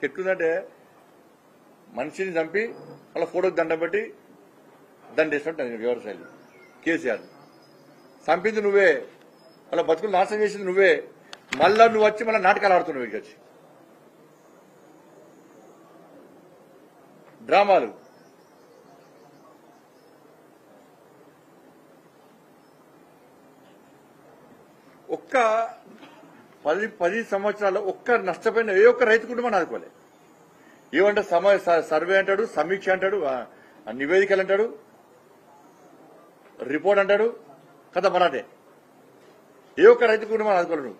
ఎట్లుందంటే మనిషిని చంపి వాళ్ళ ఫోటోకి దండం పెట్టి దండేసినట్టు వ్యవసాయాలు కేసీఆర్ చంపింది నువ్వే, వాళ్ళ బతుకులు నాశనం చేసింది నువ్వే, మళ్ళా నువ్వు వచ్చి మళ్ళీ నాటకాలు ఆడుతున్నావు. ఇక్కడికి వచ్చి డ్రామాలు. ఒక్క 10 సంవత్సరాల్లో ఒక్క నష్టపోయిన ఏ ఒక్క రైతు కుటుంబాన్ని ఆదుకోలే. ఏమంటే సర్వే అంటాడు, సమీక్ష అంటాడు, నివేదికలు అంటాడు, రిపోర్ట్ అంటాడు, కథ మరాటే. ఏ ఒక్క రైతు కుటుంబాన్ని ఆదుకోలేడు.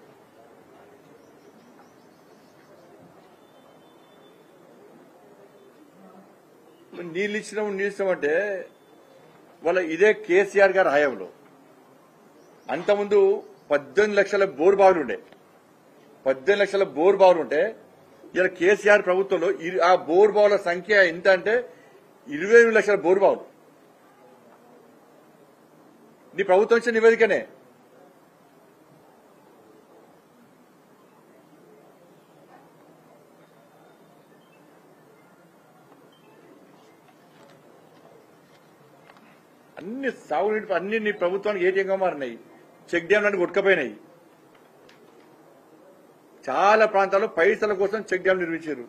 నీళ్ళు ఇచ్చినామంటే వాళ్ళ ఇదే కేసీఆర్ గారి హయాంలో. అంతకుముందు 18 లక్షల బోరు బావులు ఉండే. 18 లక్షల బోరు బావులు ఉంటే ఇలా కేసీఆర్ ప్రభుత్వంలో ఆ బోరు బావుల సంఖ్య ఎంత అంటే 28 లక్షల బోరు బావులు. నీ ప్రభుత్వం ఇచ్చిన నివేదికనే. అన్ని సాగునీటి అన్ని నీ ప్రభుత్వానికి ఏటీఎంగా మారినాయి. చెక్ డ్యాంలన్నీ కొట్టుకపోయినాయి. చాలా ప్రాంతాల్లో పైసల కోసం చెక్ డ్యాం నిర్మించారు.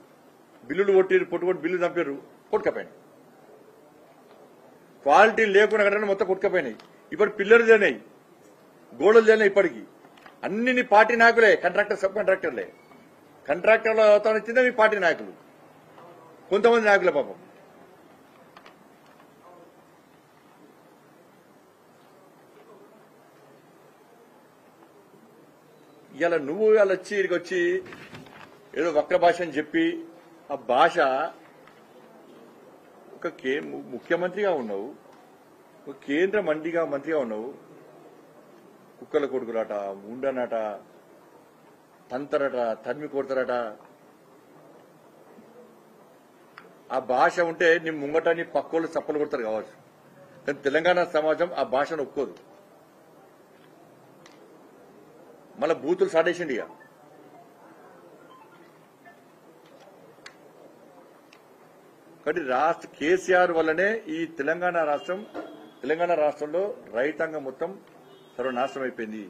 బిల్లులు కొట్టిరు, పొట్టుకొట్టి బిల్లు చంపారు, కొట్టుకపోయినాయి. క్వాలిటీ లేకుండా కట్టడం మొత్తం కొట్టుకపోయినాయి. ఇప్పుడు పిల్లలు లేనాయి, గోడలు లేనాయి. ఇప్పటికీ అన్ని పార్టీ నాయకులే, కాంట్రాక్టర్, సబ్ కాంట్రాక్టర్లే. కాంట్రాక్టర్ల ఇచ్చిందే మీ పార్టీ నాయకులు, కొంతమంది నాయకులే పాపం. ఇలా నువ్వు ఇలా వచ్చి ఇక్కడికి వచ్చి ఏదో వక్ర భాష అని చెప్పి ఆ భాష ఒక ముఖ్యమంత్రిగా ఉన్నావు, ఒక కేంద్ర మంత్రిగా ఉన్నావు. కుక్కల కొడుకులాట, ముండనట, తంతరట, తరిమి కొడతారట. ఆ భాష ఉంటే నీ ముంగట నీ పక్కోళ్ళు చప్పలు కొడతారు కావచ్చు, కానీ తెలంగాణ సమాజం ఆ భాషను ఒప్పుకోదు. మళ్ళా బూతులు సాడేసిండి. ఇక కాబట్టి కేసీఆర్ వల్లనే ఈ తెలంగాణ రాష్ట్రంలో రైతాంగం మొత్తం సర్వనాశనం అయిపోయింది.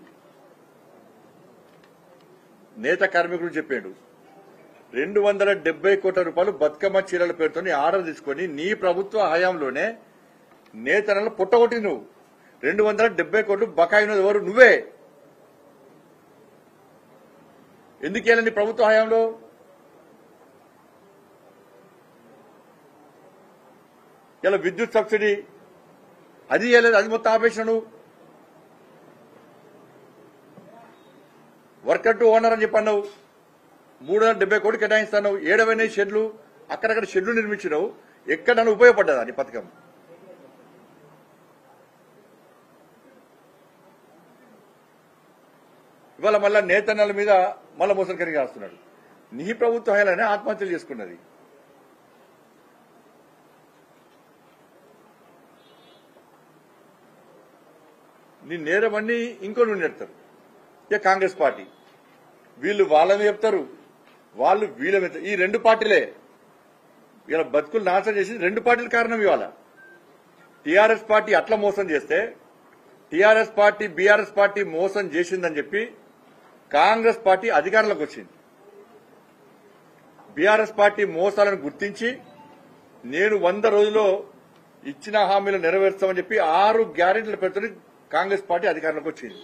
నేత కార్మికులు చెప్పాడు 270 కోట్ల రూపాయలు బతుకమ్మ చీరల పేరుతో ఆర్డర్ తీసుకొని నీ ప్రభుత్వ హయాంలోనే నేతలను పుట్టగొట్టి నువ్వు 270 కోట్లు బకాయినది ఎవరు? నువ్వే. ఎందుకు వెళ్ళండి ప్రభుత్వ హయాంలో? ఇలా విద్యుత్ సబ్సిడీ అది ఇవ్వలేదు, అది మొత్తం ఆపేసినావు. వర్కర్ టు ఓనర్ అని చెప్పన్నావు. 370 కోట్లు కేటాయిస్తాను. 7 షెడ్లు అక్కడక్కడ షెడ్లు నిర్మించినావు. ఎక్కడన్నా ఉపయోగపడ్డదా నీ పథకం? ఇవాళ మళ్ళా నేతన్నల మీద మళ్ళా మోసలు కరిగి రాస్తున్నాడు. నీ ప్రభుత్వ హయాంలోనే ఆత్మహత్యలు చేసుకున్నది. నీ నేరమన్నీ ఇంకో నుండి నెడతారు. ఇక కాంగ్రెస్ పార్టీ వీళ్ళు వాళ్ళని చెప్తారు, వాళ్ళు వీళ్ళ మీద. ఈ 2 పార్టీలే ఇలా బతుకులు నాశనం చేసి 2 పార్టీల కారణం. ఇవాళ టీఆర్ఎస్ పార్టీ అట్లా మోసం చేస్తే, టీఆర్ఎస్ పార్టీ బీఆర్ఎస్ పార్టీ మోసం చేసిందని చెప్పి కాంగ్రెస్ పార్టీ అధికారంలోకి వచ్చింది. బీఆర్ఎస్ పార్టీ మోసాలను గుర్తించి నేను 100 రోజుల్లో ఇచ్చిన హామీలు నెరవేర్చామని చెప్పి 6 గ్యారెంటీల పెడుతున్న కాంగ్రెస్ పార్టీ అధికారంలోకి వచ్చింది.